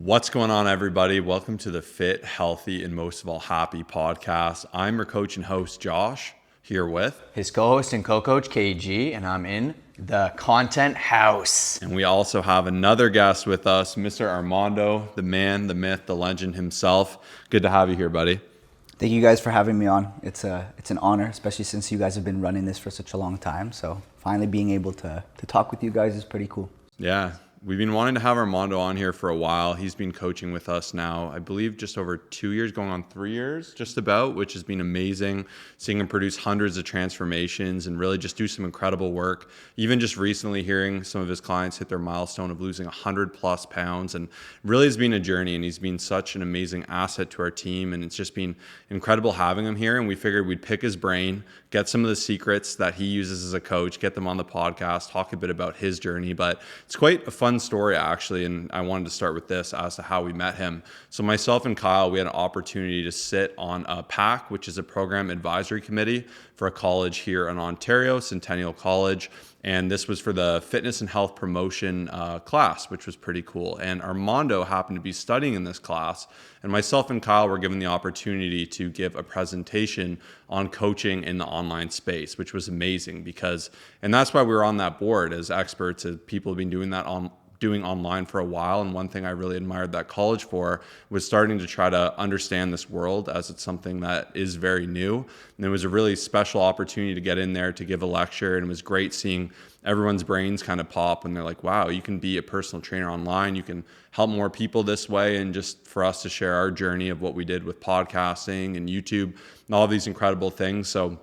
What's going on, everybody? Welcome to the Fit, Healthy, and most of all, Happy podcast. I'm your coach and host, Josh, here with his co-host and co-coach, KG, and I'm in the content house. And we also have another guest with us, Mr. Armando, the man, the myth, the legend himself. Good to have you here, buddy. Thank you guys for having me on. It's an honor, especially since you guys have been running this for such a long time. So finally being able to talk with you guys is pretty cool. Yeah. We've been wanting to have Armando on here for a while. He's been coaching with us now, I believe, just over 2 years, going on 3 years, just about, which has been amazing. Seeing him produce hundreds of transformations and really just do some incredible work. Even just recently hearing some of his clients hit their milestone of losing 100 plus pounds, and really has been a journey, and he's been such an amazing asset to our team. And it's just been incredible having him here. And we figured we'd pick his brain, get some of the secrets that he uses as a coach, get them on the podcast, talk a bit about his journey. But it's quite a fun story, actually, and I wanted to start with this as to how we met him. So myself and Kyle, we had an opportunity to sit on a PAC, which is a program advisory committee for a college here in Ontario, Centennial College. And this was for the fitness and health promotion class, which was pretty cool. And Armando happened to be studying in this class. And myself and Kyle were given the opportunity to give a presentation on coaching in the online space, which was amazing and that's why we were on that board as experts, as people have been doing online for a while. And one thing I really admired that college for was starting to try to understand this world, as it's something that is very new. And it was a really special opportunity to get in there to give a lecture. And it was great seeing everyone's brains kind of pop when they're like, wow, you can be a personal trainer online. You can help more people this way. And just for us to share our journey of what we did with podcasting and YouTube and all these incredible things. So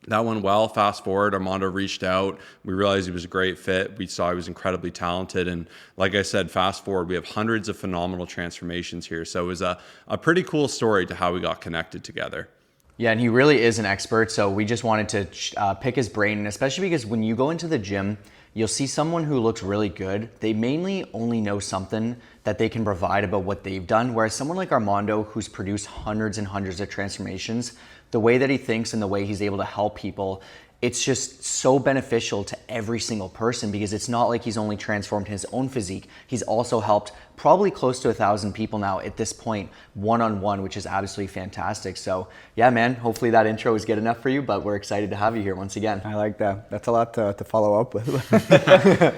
that went well. Fast forward, Armando reached out. We realized he was a great fit. We saw he was incredibly talented. And like I said, fast forward, we have hundreds of phenomenal transformations here. So it was a pretty cool story to how we got connected together. Yeah, and he really is an expert. So we just wanted to pick his brain, and especially because when you go into the gym, you'll see someone who looks really good. They mainly only know something that they can provide about what they've done. Whereas someone like Armando, who's produced hundreds and hundreds of transformations, the way that he thinks and the way he's able to help people, it's just so beneficial to every single person, because it's not like he's only transformed his own physique. He's also helped probably close to 1,000 people now at this point, one-on-one, which is absolutely fantastic. So yeah, man, hopefully that intro is good enough for you, but we're excited to have you here once again. I like that. That's a lot to follow up with. Well,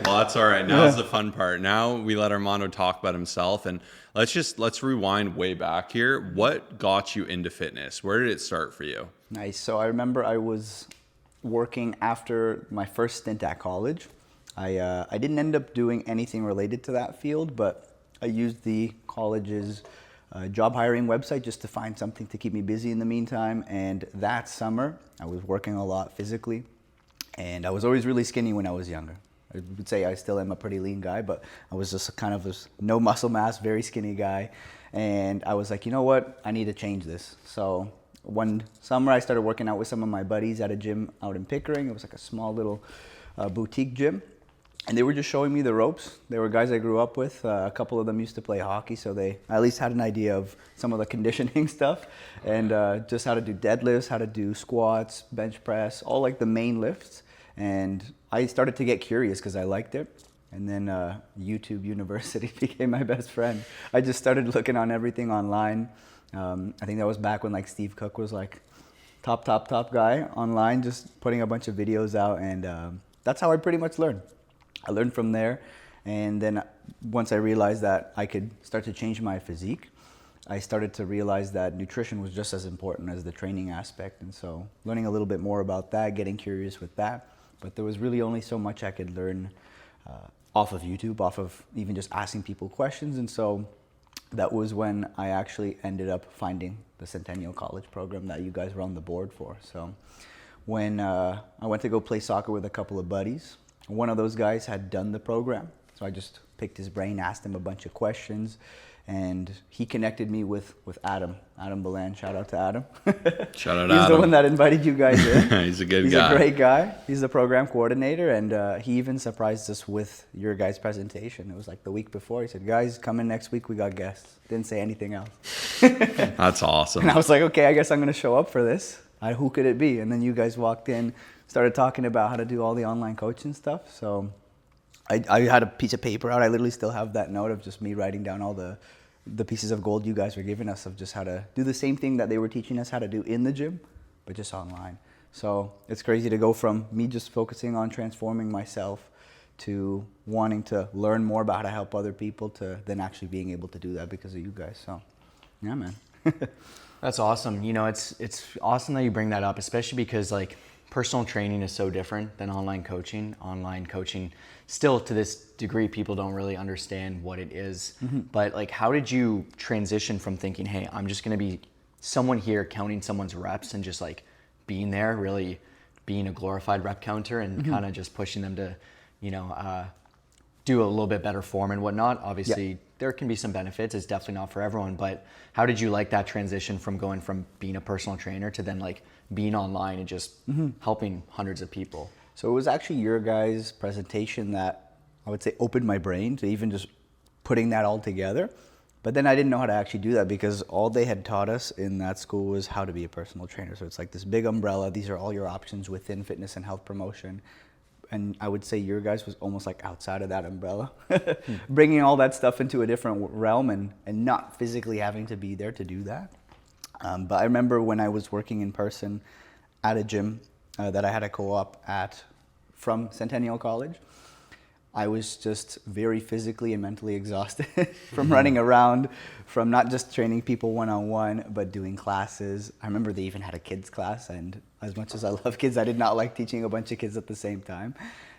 that's all right. Now's the fun part. Now we let Armando talk about himself, and let's rewind way back here. What got you into fitness? Where did it start for you? Nice. So I remember I was working after my first stint at college. I didn't end up doing anything related to that field, but I used the college's job hiring website just to find something to keep me busy in the meantime. And that summer, I was working a lot physically, and I was always really skinny when I was younger. I would say I still am a pretty lean guy, but I was just kind of this no muscle mass, very skinny guy. And I was like, you know what? I need to change this. So one summer, I started working out with some of my buddies at a gym out in Pickering. It was like a small little boutique gym. And they were just showing me the ropes. They were guys I grew up with. A couple of them used to play hockey, so they at least had an idea of some of the conditioning stuff, and just how to do deadlifts, how to do squats, bench press, all like the main lifts. And I started to get curious because I liked it. And then YouTube University became my best friend. I just started looking on everything online. I think that was back when like Steve Cook was like top guy online, just putting a bunch of videos out. And that's how I pretty much learned. I learned from there, and then once I realized that I could start to change my physique, I started to realize that nutrition was just as important as the training aspect. And so learning a little bit more about that, getting curious with that, but there was really only so much I could learn off of YouTube, off of even just asking people questions. And so that was when I actually ended up finding the Centennial College program that you guys were on the board for. So when I went to go play soccer with a couple of buddies, one of those guys had done the program. So I just picked his brain, asked him a bunch of questions, and he connected me with Adam Balan. Shout out to Adam. Shout out He's Adam. the one that invited you guys in. He's a good guy. He's a great guy. He's the program coordinator, and he even surprised us with your guys' presentation. It was like the week before. He said, guys, come in next week, we got guests. Didn't say anything else. That's awesome. And I was like, okay, I guess I'm going to show up for this. Who could it be? And then you guys walked in, started talking about how to do all the online coaching stuff. So I had a piece of paper out. I literally still have that note of just me writing down all the the pieces of gold you guys were giving us of just how to do the same thing that they were teaching us how to do in the gym, but just online. So it's crazy to go from me just focusing on transforming myself to wanting to learn more about how to help other people to then actually being able to do that because of you guys. So yeah, man. That's awesome. You know, it's awesome that you bring that up, especially because like personal training is so different than online coaching. Online coaching, still to this degree, people don't really understand what it is. But like, how did you transition from thinking, hey, I'm just going to be someone here counting someone's reps and just like being there, really being a glorified rep counter and kind of just pushing them to, you know, do a little bit better form and whatnot. Obviously, there can be some benefits. It's definitely not for everyone. But how did you like that transition from going from being a personal trainer to then like being online and just helping hundreds of people? So it was actually your guys' presentation that I would say opened my brain to even just putting that all together. But then I didn't know how to actually do that because all they had taught us in that school was how to be a personal trainer. So it's like this big umbrella. These are all your options within fitness and health promotion. And I would say your guys was almost like outside of that umbrella, bringing all that stuff into a different realm and not physically having to be there to do that. But I remember when I was working in person at a gym that I had a co-op at from Centennial College, I was just very physically and mentally exhausted from running around, from not just training people one-on-one, but doing classes. I remember they even had a kids class, and as much as I love kids, I did not like teaching a bunch of kids at the same time.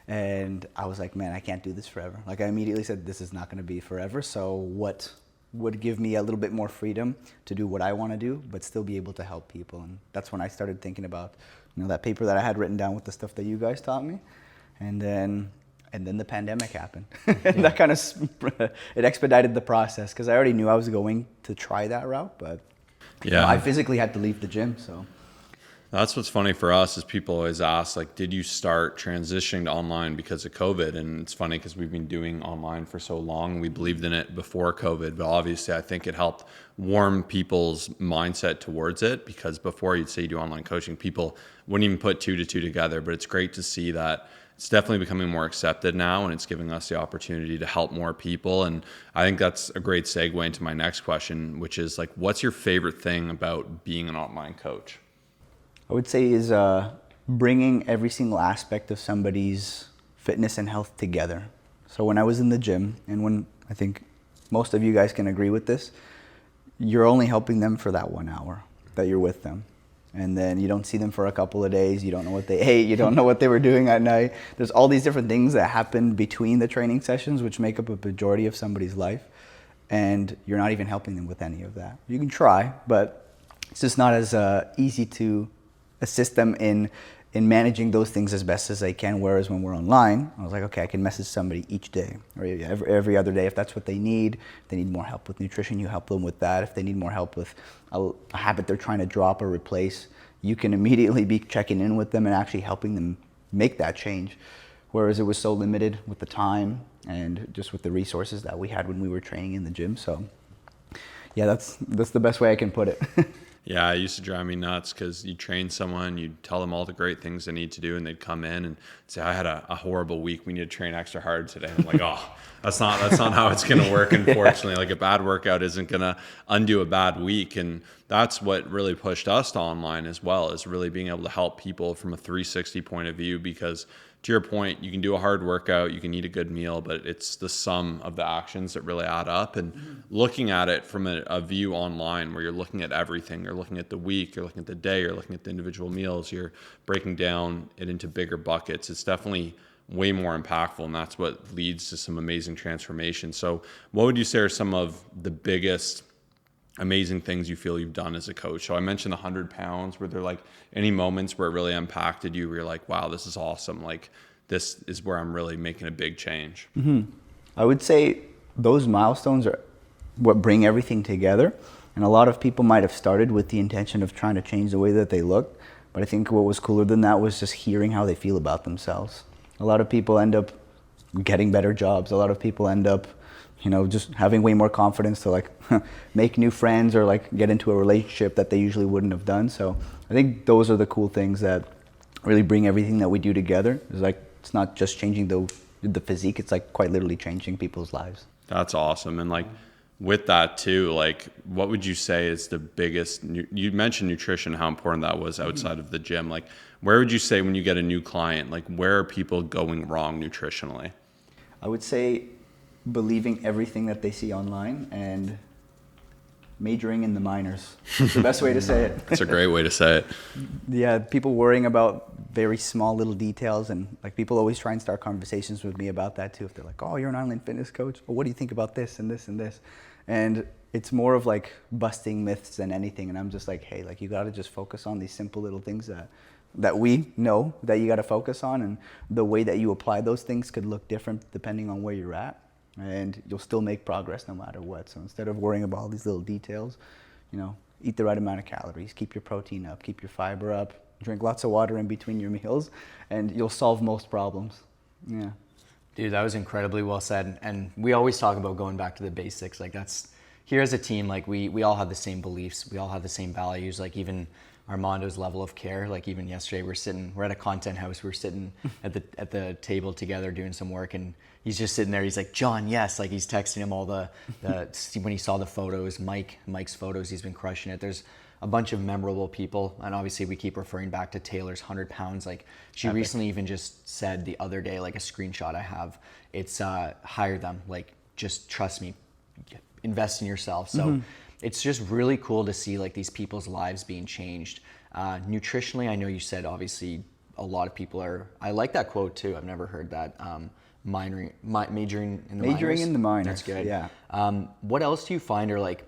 And I was like, man, I can't do this forever. Like I immediately said, this is not gonna be forever. So what would give me a little bit more freedom to do what I wanna do, but still be able to help people? And that's when I started thinking about, you know, that paper that I had written down with the stuff that you guys taught me. And then the pandemic happened. And that kind of, it expedited the process because I already knew I was going to try that route, but you know, I physically had to leave the gym. So that's what's funny for us is people always ask, like, did you start transitioning to online because of COVID? And it's funny because we've been doing online for so long. We believed in it before COVID, but obviously I think it helped warm people's mindset towards it because before you'd say you do online coaching, people wouldn't even put two to two together. But it's great to see that it's definitely becoming more accepted now, and it's giving us the opportunity to help more people. And I think that's a great segue into my next question, which is like, what's your favorite thing about being an online coach? I would say is bringing every single aspect of somebody's fitness and health together. So when I was in the gym, and when I think most of you guys can agree with this, you're only helping them for that 1 hour that you're with them. And then you don't see them for a couple of days. You don't know what they ate. You don't know what they were doing at night. There's all these different things that happen between the training sessions, which make up a majority of somebody's life. And you're not even helping them with any of that. You can try, but it's just not as easy to assist them in managing those things as best as they can. Whereas when we're online, I was like, okay, I can message somebody each day or every other day if that's what they need. If they need more help with nutrition, you help them with that. If they need more help with a habit they're trying to drop or replace, you can immediately be checking in with them and actually helping them make that change. Whereas it was so limited with the time and just with the resources that we had when we were training in the gym. So yeah, that's the best way I can put it. Yeah, it used to drive me nuts because you train someone, you'd tell them all the great things they need to do, and they'd come in and say, I had a horrible week. We need to train extra hard today. I'm like, oh, that's not how it's going to work, unfortunately. Like a bad workout isn't going to undo a bad week. And that's what really pushed us to online as well, is really being able to help people from a 360 point of view. Because to your point, you can do a hard workout, you can eat a good meal, but it's the sum of the actions that really add up. And looking at it from a view online where you're looking at everything, you're looking at the week, you're looking at the day, you're looking at the individual meals, you're breaking down it into bigger buckets. It's definitely way more impactful, and that's what leads to some amazing transformation. So what would you say are some of the biggest amazing things you feel you've done as a coach? So I mentioned the 100 pounds. Were there like any moments where it really impacted you where you're like, wow, this is awesome. Like this is where I'm really making a big change. I would say those milestones are what bring everything together. And a lot of people might have started with the intention of trying to change the way that they look. But I think what was cooler than that was just hearing how they feel about themselves. A lot of people end up getting better jobs. A lot of people end up, you know, just having way more confidence to like make new friends or like get into a relationship that they usually wouldn't have done. So I think those are the cool things that really bring everything that we do together. It's like, it's not just changing the physique, it's like quite literally changing people's lives. That's awesome. And like with that too, like what would you say is the biggest, you mentioned nutrition, how important that was outside of the gym. Like where would you say when you get a new client, like where are people going wrong nutritionally? I would say believing everything that they see online and majoring in the minors. That's the best way to say it. That's a great way to say it. Yeah, people worrying about very small little details, and like people always try and start conversations with me about that too. If they're like, "Oh, you're an online fitness coach. Well, what do you think about this and this and this?" And it's more of like busting myths than anything. And I'm just like, hey, like you got to just focus on these simple little things that we know that you got to focus on, and the way that you apply those things could look different depending on where you're at. And you'll still make progress no matter what. So instead of worrying about all these little details, you know, eat the right amount of calories, keep your protein up, keep your fiber up, drink lots of water in between your meals, and you'll solve most problems. Yeah. Dude, that was incredibly well said. And we always talk about going back to the basics. Like that's, here as a team, like we all have the same beliefs. We all have the same values. Like even Armando's level of care. Like even yesterday we're at a content house. We're sitting at the table together doing some work, and he's just sitting there. He's like, John, yes. Like he's texting him all the when he saw the photos, Mike's photos, he's been crushing it. There's a bunch of memorable people. And obviously we keep referring back to Taylor's 100 pounds. Like she recently even just said the other day, like a screenshot I have, it's hire them. Like just trust me, invest in yourself. So it's just really cool to see like these people's lives being changed. Nutritionally, I know you said obviously a lot of people are, I like that quote too. I've never heard that. Majoring in the Majoring minors. in the minors. That's good. Yeah. What else do you find are like,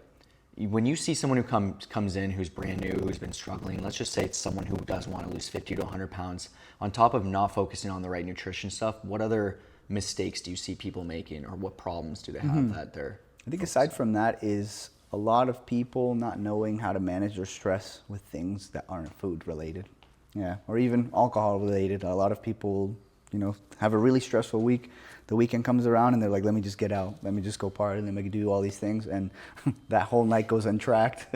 when you see someone who comes in who's brand new, who's been struggling, let's just say it's someone who does want to lose 50 to 100 pounds, on top of not focusing on the right nutrition stuff, what other mistakes do you see people making, or what problems do they have that they're I think aside from that is a lot of people not knowing how to manage their stress with things that aren't food related. Yeah, or even alcohol related. A lot of people, you know, have a really stressful week. The weekend comes around and they're like, let me just get out. Let me just go party. Let me do all these things. And that whole night goes untracked.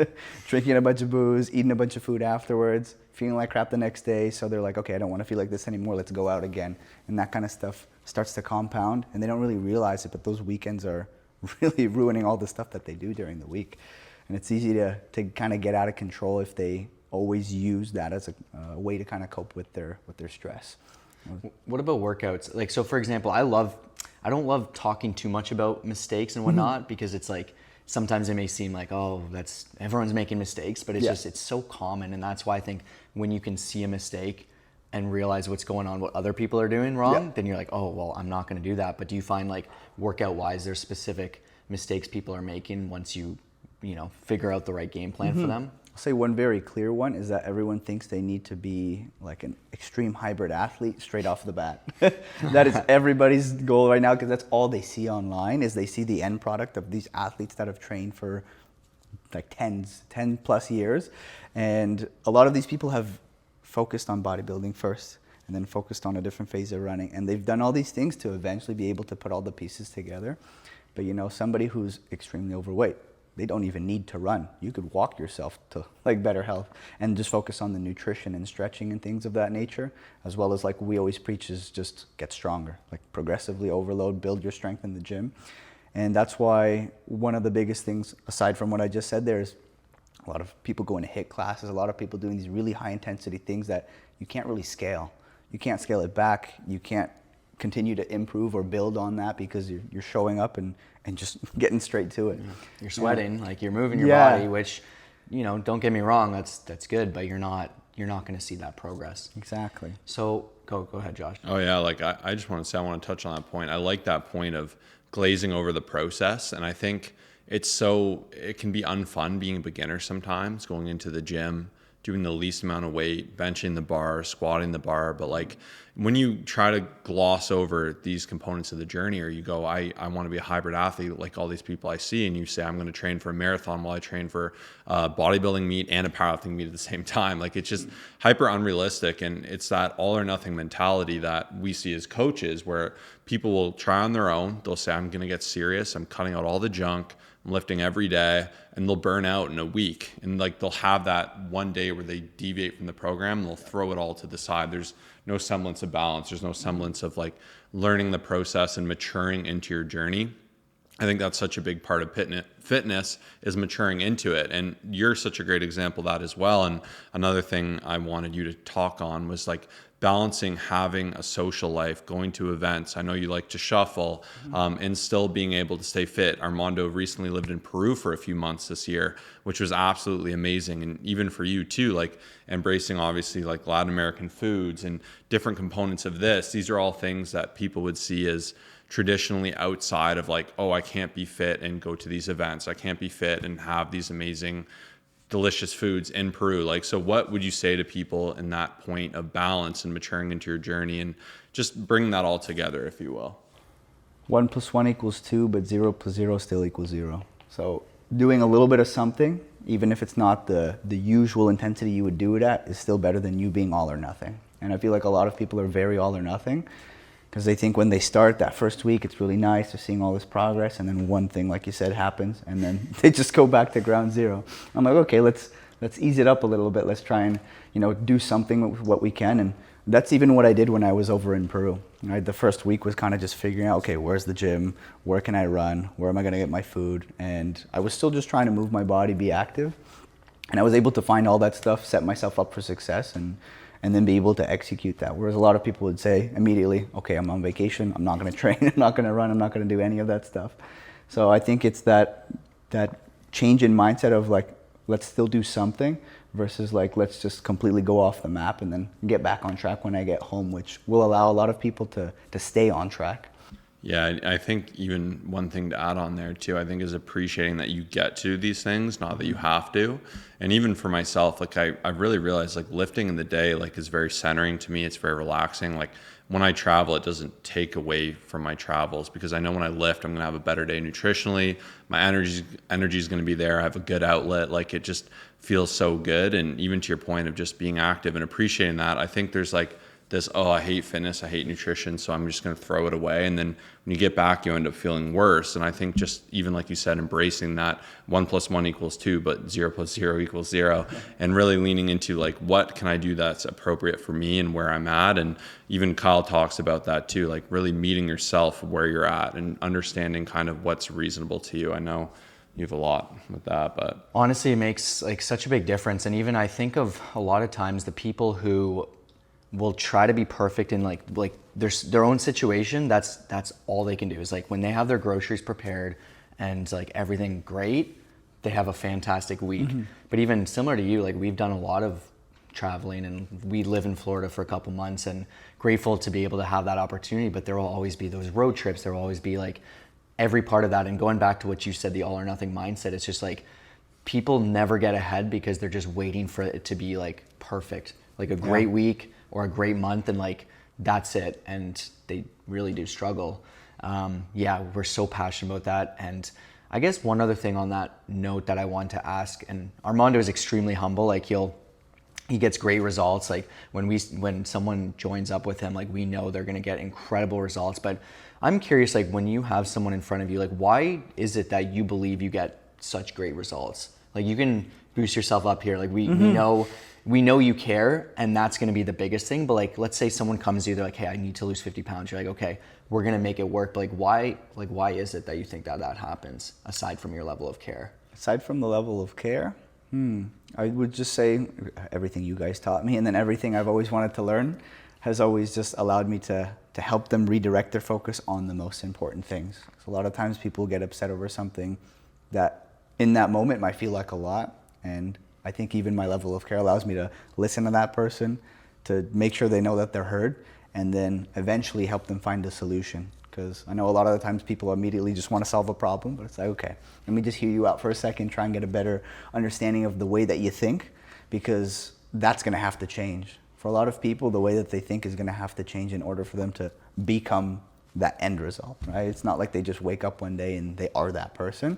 Drinking a bunch of booze, eating a bunch of food afterwards, feeling like crap the next day. So they're like, okay, I don't want to feel like this anymore. Let's go out again. And that kind of stuff starts to compound. And they don't really realize it, but those weekends are really ruining all the stuff that they do during the week. And it's easy to kind of get out of control if they always use that as a way to kind of cope with their stress. What about workouts? Like, so for example, I don't love talking too much about mistakes and whatnot, because it's like, sometimes it may seem like, oh, everyone's making mistakes, but it's just, it's so common. And that's why I think when you can see a mistake and realize what's going on, what other people are doing wrong, then you're like, oh, well, I'm not going to do that. But do you find like workout wise, there's specific mistakes people are making once you figure out the right game plan for them? I'll say one very clear one is that everyone thinks they need to be like an extreme hybrid athlete straight off the bat. That is everybody's goal right now, because that's all they see online is they see the end product of these athletes that have trained for like 10 plus years. And a lot of these people have focused on bodybuilding first and then focused on a different phase of running. And they've done all these things to eventually be able to put all the pieces together. But somebody who's extremely overweight, they don't even need to run. You could walk yourself to like better health and just focus on the nutrition and stretching and things of that nature, as well as like we always preach is just get stronger, like progressively overload, build your strength in the gym. And that's why one of the biggest things, aside from what I just said, there's a lot of people going to HIIT classes, a lot of people doing these really high intensity things that you can't really scale. You can't scale it back. You can't continue to improve or build on that because you're showing up and just getting straight to it. You're sweating, like you're moving your body, which, don't get me wrong, that's good, but you're not going to see that progress. Exactly. So go ahead, Josh. Oh yeah, like I just want to say, I want to touch on that point. I like that point of glazing over the process, and I think it can be unfun being a beginner sometimes, going into the gym, doing the least amount of weight, benching the bar, squatting the bar. But like when you try to gloss over these components of the journey, or you go, I want to be a hybrid athlete like all these people I see, and you say, I'm going to train for a marathon while I train for a bodybuilding meet and a powerlifting meet at the same time. Like it's just hyper unrealistic. And it's that all or nothing mentality that we see as coaches, where people will try on their own. They'll say, I'm going to get serious. I'm cutting out all the junk. I'm lifting every day, and they'll burn out in a week. And like they'll have that one day where they deviate from the program and they'll throw it all to the side. There's no semblance of balance. There's no semblance of like learning the process and maturing into your journey. I think that's such a big part of fitness is maturing into it. And you're such a great example of that as well. And another thing I wanted you to talk on was like balancing having a social life, going to events. I know you like to shuffle, and still being able to stay fit. Armando recently lived in Peru for a few months this year, which was absolutely amazing. And even for you too, like embracing obviously like Latin American foods and different components of this. These are all things that people would see as traditionally outside of like, oh, I can't be fit and go to these events. I can't be fit and have these amazing, delicious foods in Peru. Like, so what would you say to people in that point of balance and maturing into your journey and just bring that all together, if you will? 1 + 1 = 2, but 0 + 0 still equals 0. So doing a little bit of something, even if it's not the usual intensity you would do it at, is still better than you being all or nothing. And I feel like a lot of people are very all or nothing, because they think when they start that first week, it's really nice, they're seeing all this progress, and then one thing, like you said, happens, and then they just go back to ground zero. I'm like, okay, let's ease it up a little bit. Let's try and, do something with what we can. And that's even what I did when I was over in Peru. Right? The first week was kind of just figuring out, okay, where's the gym? Where can I run? Where am I going to get my food? And I was still just trying to move my body, be active. And I was able to find all that stuff, set myself up for success, and then be able to execute that. Whereas a lot of people would say immediately, okay, I'm on vacation, I'm not gonna train, I'm not gonna run, I'm not gonna do any of that stuff. So I think it's that change in mindset of like, let's still do something versus like, let's just completely go off the map and then get back on track when I get home, which will allow a lot of people to stay on track. Yeah, I think even one thing to add on there too, I think is appreciating that you get to these things, not that you have to. And even for myself, like I've really realized like lifting in the day like is very centering to me. It's very relaxing. Like when I travel, it doesn't take away from my travels because I know when I lift, I'm gonna have a better day nutritionally. My energy is gonna be there. I have a good outlet. Like it just feels so good. And even to your point of just being active and appreciating that, I think there's like this, oh, I hate fitness, I hate nutrition, so I'm just going to throw it away. And then when you get back, you end up feeling worse. And I think just even like you said, embracing that 1 + 1 = 2, but 0 + 0 = 0, and really leaning into like, what can I do that's appropriate for me and where I'm at? And even Kyle talks about that too, like really meeting yourself where you're at and understanding kind of what's reasonable to you. I know you have a lot with that, but honestly, it makes like such a big difference. And even I think of a lot of times the people who will try to be perfect in like their own situation. That's all they can do is like when they have their groceries prepared and like everything great, they have a fantastic week. Mm-hmm. But even similar to you, like we've done a lot of traveling and we live in Florida for a couple months and grateful to be able to have that opportunity. But there will always be those road trips. There will always be like every part of that. And going back to what you said, the all or nothing mindset, it's just like people never get ahead because they're just waiting for it to be like perfect, like a great week or a great month, and like that's it, and they really do struggle. We're so passionate about that. And I guess one other thing on that note that I want to ask, and Armando is extremely humble, like he gets great results. Like when someone joins up with him, like we know they're gonna get incredible results. But I'm curious, like when you have someone in front of you, like why is it that you believe you get such great results? Like you can boost yourself up here, like we know you care, and that's going to be the biggest thing. But like, let's say someone comes to you, they're like, hey, I need to lose 50 pounds. You're like, okay, we're going to make it work. But why is it that you think that happens aside from your level of care? Aside from the level of care, I would just say everything you guys taught me and then everything I've always wanted to learn has always just allowed me to help them redirect their focus on the most important things. So a lot of times people get upset over something that in that moment might feel like a lot, and I think even my level of care allows me to listen to that person, to make sure they know that they're heard, and then eventually help them find a solution. Because I know a lot of the times people immediately just want to solve a problem, but it's like, okay, let me just hear you out for a second, try and get a better understanding of the way that you think, because that's going to have to change. For a lot of people, the way that they think is going to have to change in order for them to become that end result, right? It's not like they just wake up one day and they are that person.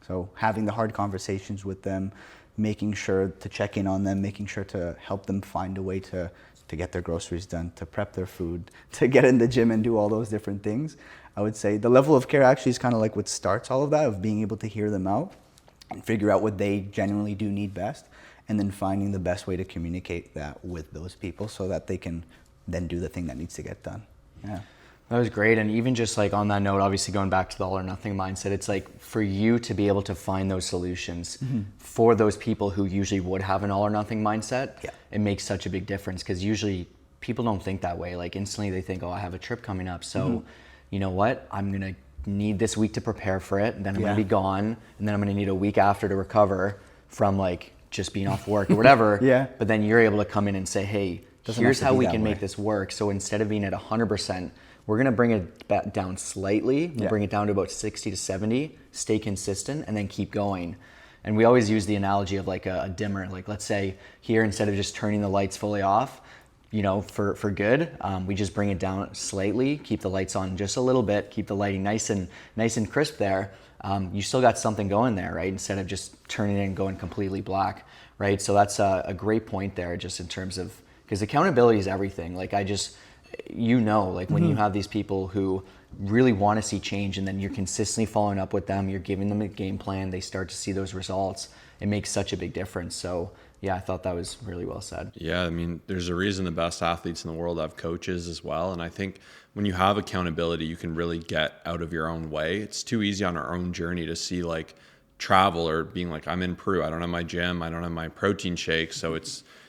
So having the hard conversations with them, making sure to check in on them, making sure to help them find a way to get their groceries done, to prep their food, to get in the gym and do all those different things. I would say the level of care actually is kind of like what starts all of that, of being able to hear them out and figure out what they genuinely do need best, and then finding the best way to communicate that with those people so that they can then do the thing that needs to get done. Yeah. That was great. And even just like on that note, obviously going back to the all or nothing mindset, it's like for you to be able to find those solutions for those people who usually would have an all or nothing mindset, it makes such a big difference, because usually people don't think that way. Like instantly they think, oh, I have a trip coming up. So you know what? I'm going to need this week to prepare for it. And then I'm going to be gone. And then I'm going to need a week after to recover from like just being off work or whatever. But then you're able to come in and say, hey, here's how we can make this work. So instead of being at 100%, we're going to bring it back down slightly. We'll bring it down to about 60 to 70, stay consistent, and then keep going. And we always use the analogy of like a dimmer. Like let's say here, instead of just turning the lights fully off, you know, for good, we just bring it down slightly, keep the lights on just a little bit, keep the lighting nice and crisp there. You still got something going there, right? Instead of just turning it and going completely black, right? So that's a great point there, just in terms of, because accountability is everything. Like like when you have these people who really want to see change, and then you're consistently following up with them, you're giving them a game plan, they start to see those results, it makes such a big difference. So yeah, I thought that was really well said. Yeah, I mean, there's a reason the best athletes in the world have coaches as well. And I think when you have accountability, you can really get out of your own way. It's too easy on our own journey to see like travel or being like, I'm in Peru, I don't have my gym, I don't have my protein shake, so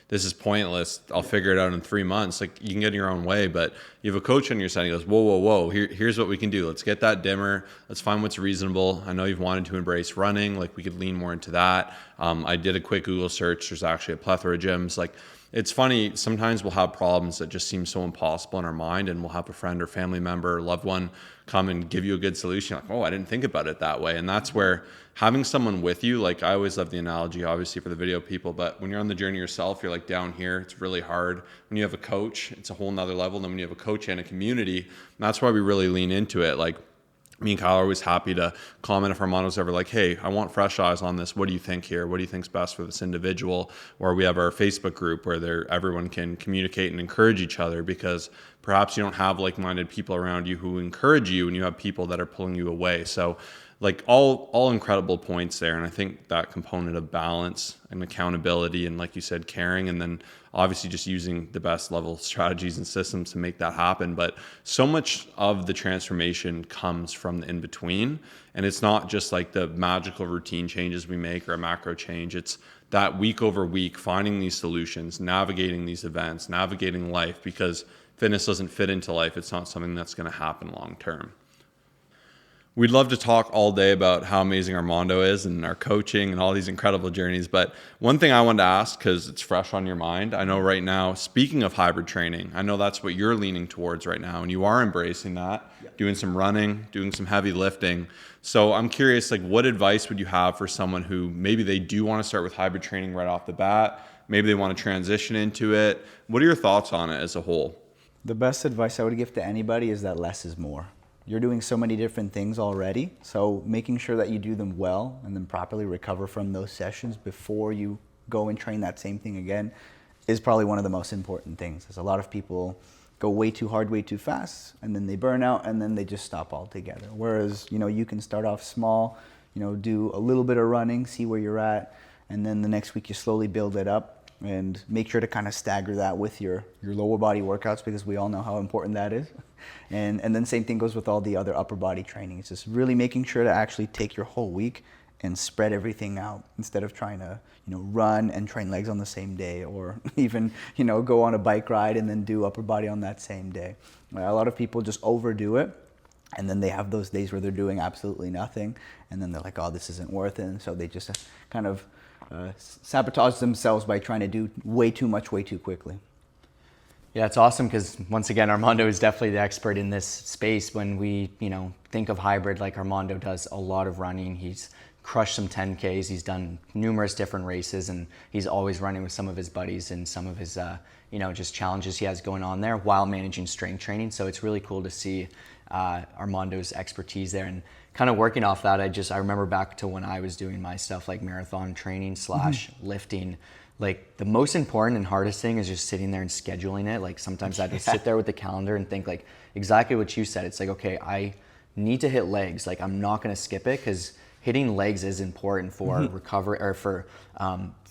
this is pointless. I'll figure it out in 3 months. Like, you can get in your own way, but you have a coach on your side. He goes, whoa. Here's what we can do. Let's get that dimmer. Let's find what's reasonable. I know you've wanted to embrace running. Like, we could lean more into that. I did a quick Google search. There's actually a plethora of gyms. Like, it's funny. Sometimes we'll have problems that just seem so impossible in our mind, and we'll have a friend or family member or loved one come and give you a good solution. Like, oh, I didn't think about it that way. And that's where having someone with you, like I always love the analogy, obviously for the video people, but when you're on the journey yourself, you're like down here, it's really hard. When you have a coach, it's a whole nother level. And then when you have a coach and a community, that's why we really lean into it. Like, me and Kyle are always happy to comment if Armando's ever like, hey, I want fresh eyes on this. What do you think here? What do you think's best for this individual? Or we have our Facebook group where everyone can communicate and encourage each other, because perhaps you don't have like-minded people around you who encourage you, and you have people that are pulling you away. So like all incredible points there. And I think that component of balance and accountability and, like you said, caring, and then obviously just using the best level strategies and systems to make that happen. But so much of the transformation comes from the in-between. And it's not just like the magical routine changes we make or a macro change. It's that week over week, finding these solutions, navigating these events, navigating life, because fitness doesn't fit into life. It's not something that's going to happen long term. We'd love to talk all day about how amazing Armando is and our coaching and all these incredible journeys. But one thing I wanted to ask, because it's fresh on your mind, I know right now, speaking of hybrid training, I know that's what you're leaning towards right now, and you are embracing that, doing some running, doing some heavy lifting. So I'm curious, like, what advice would you have for someone who maybe they do want to start with hybrid training right off the bat? Maybe they want to transition into it. What are your thoughts on it as a whole? The best advice I would give to anybody is that less is more. You're doing so many different things already, so making sure that you do them well and then properly recover from those sessions before you go and train that same thing again is probably one of the most important things. There's a lot of people go way too hard, way too fast, and then they burn out, and then they just stop altogether. Whereas, you can start off small, do a little bit of running, see where you're at, and then the next week you slowly build it up. And make sure to kind of stagger that with your lower body workouts, because we all know how important that is. And then same thing goes with all the other upper body training. It's just really making sure to actually take your whole week and spread everything out, instead of trying to run and train legs on the same day, or even go on a bike ride and then do upper body on that same day. A lot of people just overdo it, and then they have those days where they're doing absolutely nothing, and then they're like, oh, this isn't worth it. And so they just kind of sabotage themselves by trying to do way too much way too quickly. Yeah, it's awesome, because once again, Armando is definitely the expert in this space. When we think of hybrid, like Armando does a lot of running. He's crushed some 10Ks. He's done numerous different races, and he's always running with some of his buddies and some of his just challenges he has going on there while managing strength training. So it's really cool to see Armando's expertise there. And kind of working off that, I remember back to when I was doing my stuff like marathon training / lifting. Like, the most important and hardest thing is just sitting there and scheduling it. Like, sometimes I just sit there with the calendar and think, like, exactly what you said. It's like, okay, I need to hit legs. Like, I'm not going to skip it, because hitting legs is important for recovery or for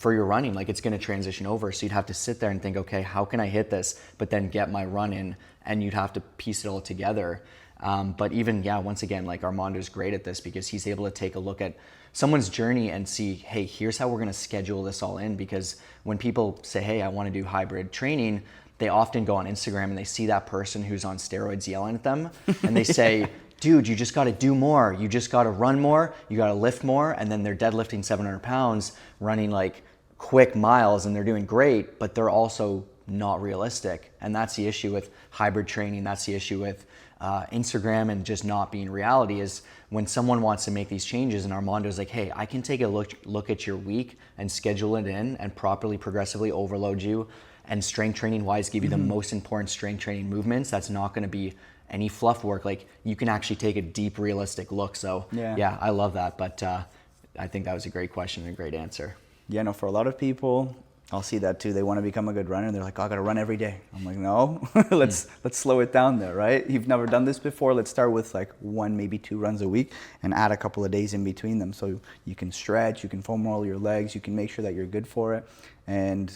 your running. Like it's going to transition over. So you'd have to sit there and think, okay, how can I hit this, but then get my run in, and you'd have to piece it all together. But even, once again, like Armando's great at this because he's able to take a look at someone's journey and see, hey, here's how we're going to schedule this all in. Because when people say, hey, I want to do hybrid training, they often go on Instagram and they see that person who's on steroids yelling at them and they say, dude, you just got to do more. You just got to run more. You got to lift more. And then they're deadlifting 700 pounds, running like quick miles, and they're doing great, but they're also not realistic. And that's the issue with hybrid training. That's the issue with Instagram and just not being reality, is when someone wants to make these changes and Armando's like, hey, I can take a look at your week and schedule it in and properly progressively overload you, and strength training wise give you the most important strength training movements. That's not going to be any fluff work. Like you can actually take a deep, realistic look. So yeah, I love that. But I think that was a great question and a great answer. Yeah, no, for a lot of people, I'll see that too. They want to become a good runner. They're like, oh, I got to run every day. I'm like, no, let's slow it down there, right? You've never done this before. Let's start with like 1, maybe 2 runs a week and add a couple of days in between them. So you can stretch, you can foam roll your legs, you can make sure that you're good for it. And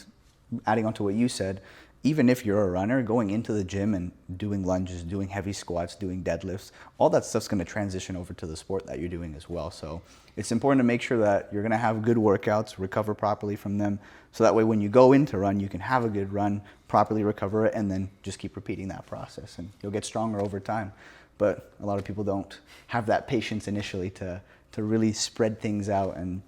adding on to what you said, even if you're a runner, going into the gym and doing lunges, doing heavy squats, doing deadlifts, all that stuff's going to transition over to the sport that you're doing as well. So it's important to make sure that you're going to have good workouts, recover properly from them. So that way when you go in to run, you can have a good run, properly recover it, and then just keep repeating that process. And you'll get stronger over time. But a lot of people don't have that patience initially to really spread things out and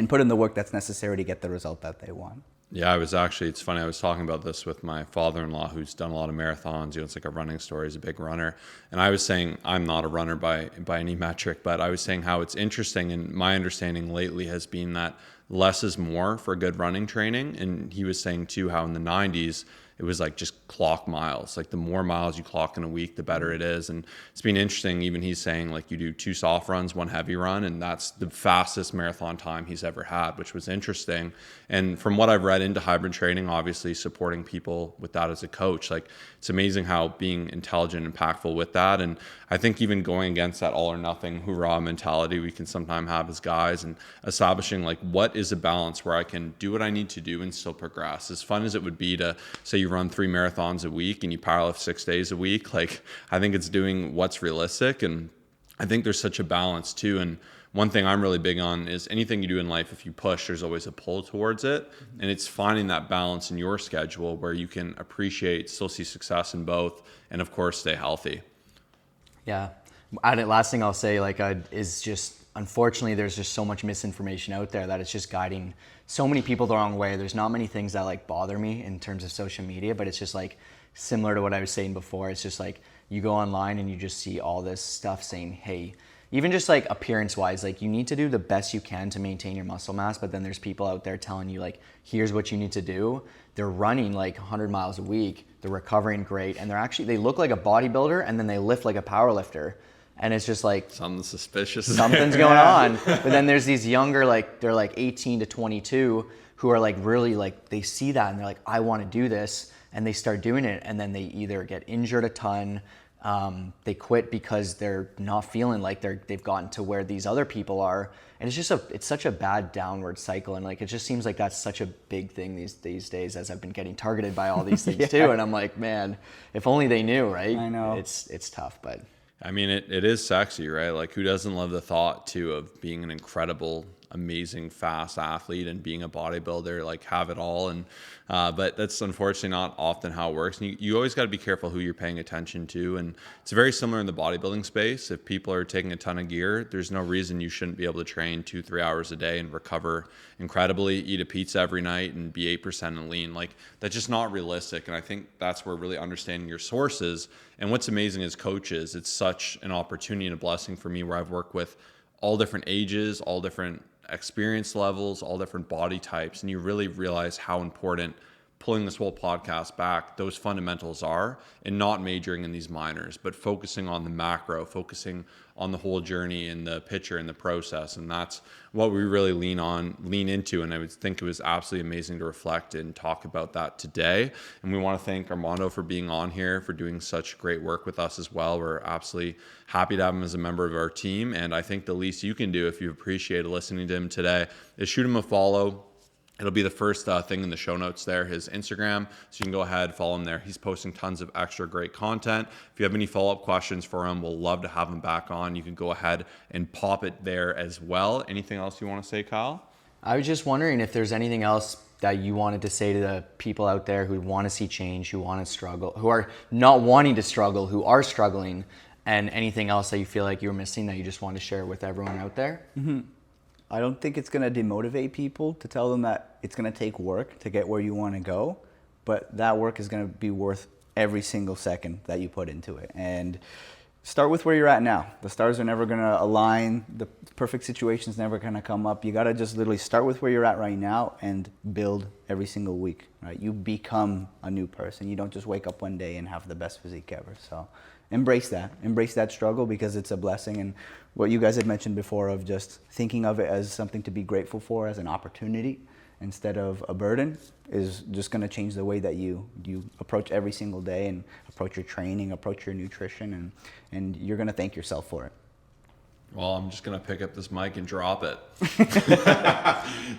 put in the work that's necessary to get the result that they want. Yeah, it's funny. I was talking about this with my father-in-law who's done a lot of marathons. It's like a running story. He's a big runner. And I was saying, I'm not a runner by any metric, but I was saying how it's interesting. And my understanding lately has been that less is more for good running training. And he was saying too, how in the 90s, it was like just clock miles. Like the more miles you clock in a week, the better it is. And it's been interesting. Even he's saying like you do 2 soft runs, 1 heavy run, and that's the fastest marathon time he's ever had, which was interesting. And from what I've read into hybrid training, obviously supporting people with that as a coach, like it's amazing how being intelligent and impactful with that. And I think even going against that all or nothing hoorah mentality we can sometimes have as guys, and establishing like what is a balance where I can do what I need to do and still progress. As fun as it would be to say you run 3 marathons a week and you powerlift 6 days a week, like I think it's doing what's realistic. And I think there's such a balance too. And one thing I'm really big on is anything you do in life, if you push, there's always a pull towards it. And it's finding that balance in your schedule where you can appreciate, still see success in both, and of course stay healthy. Yeah. Last thing I'll say is just, unfortunately, there's just so much misinformation out there that it's just guiding so many people the wrong way. There's not many things that like bother me in terms of social media, but it's just like similar to what I was saying before. It's just like you go online and you just see all this stuff saying, hey, even just like appearance wise, like you need to do the best you can to maintain your muscle mass, but then there's people out there telling you like, here's what you need to do. They're running like 100 miles a week, they're recovering great, and they look like a bodybuilder and then they lift like a power lifter. And it's just like something suspicious. Something's going on. But then there's these younger, like they're like 18 to 22 who are like really like, they see that and they're like, I want to do this. And they start doing it. And then they either get injured a ton, they quit because they're not feeling like they've gotten to where these other people are. And it's such a bad downward cycle. And like, it just seems like that's such a big thing these days, as I've been getting targeted by all these things too. And I'm like, man, if only they knew, right? I know. It's tough, but. I mean, it is sexy, right? Like who doesn't love the thought too of being an incredible, amazing, fast athlete and being a bodybuilder, like have it all. And, but that's unfortunately not often how it works. And you always got to be careful who you're paying attention to. And it's very similar in the bodybuilding space. If people are taking a ton of gear, there's no reason you shouldn't be able to train 2-3 hours a day and recover incredibly, eat a pizza every night and be 8% and lean. Like that's just not realistic. And I think that's where really understanding your sources. And what's amazing as coaches, it's such an opportunity and a blessing for me where I've worked with all different ages, all different experience levels, all different body types. And you really realize how important pulling this whole podcast back, those fundamentals are, and not majoring in these minors, but focusing on the macro, focusing on the whole journey and the picture and the process. And that's what we really lean into. And I would think it was absolutely amazing to reflect and talk about that today. And we want to thank Armando for being on here, for doing such great work with us as well. We're absolutely happy to have him as a member of our team. And I think the least you can do if you appreciated listening to him today is shoot him a follow. It'll be the first thing in the show notes there, his Instagram. So you can go ahead, follow him there. He's posting tons of extra great content. If you have any follow-up questions for him, we'll love to have him back on. You can go ahead and pop it there as well. Anything else you want to say, Kyle? I was just wondering if there's anything else that you wanted to say to the people out there who want to see change, who want to struggle, who are not wanting to struggle, who are struggling, and anything else that you feel like you're missing that you just want to share with everyone out there? Mm-hmm. I don't think it's going to demotivate people to tell them that it's going to take work to get where you want to go, but that work is going to be worth every single second that you put into it. And start with where you're at now. The stars are never going to align. The perfect situation's never going to come up. You got to just literally start with where you're at right now and build every single week, right? You become a new person. You don't just wake up one day and have the best physique ever. So embrace that struggle, because it's a blessing. And what you guys had mentioned before of just thinking of it as something to be grateful for, as an opportunity instead of a burden, is just going to change the way that you approach every single day and approach your training, approach your nutrition, and you're going to thank yourself for it. Well, I'm just going to pick up this mic and drop it.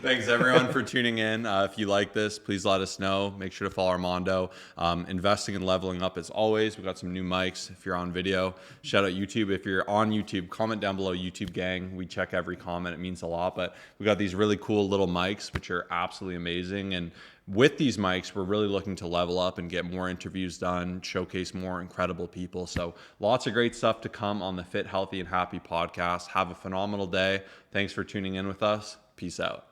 Thanks, everyone, for tuning in. If you like this, please let us know. Make sure to follow Armando. Investing and leveling up as always. We got some new mics if you're on video. Shout out YouTube. If you're on YouTube, comment down below, YouTube gang. We check every comment. It means a lot. But we got these really cool little mics, which are absolutely amazing. And with these mics, we're really looking to level up and get more interviews done, showcase more incredible people. So lots of great stuff to come on the Fit, Healthy, and Happy podcast. Have a phenomenal day. Thanks for tuning in with us. Peace out.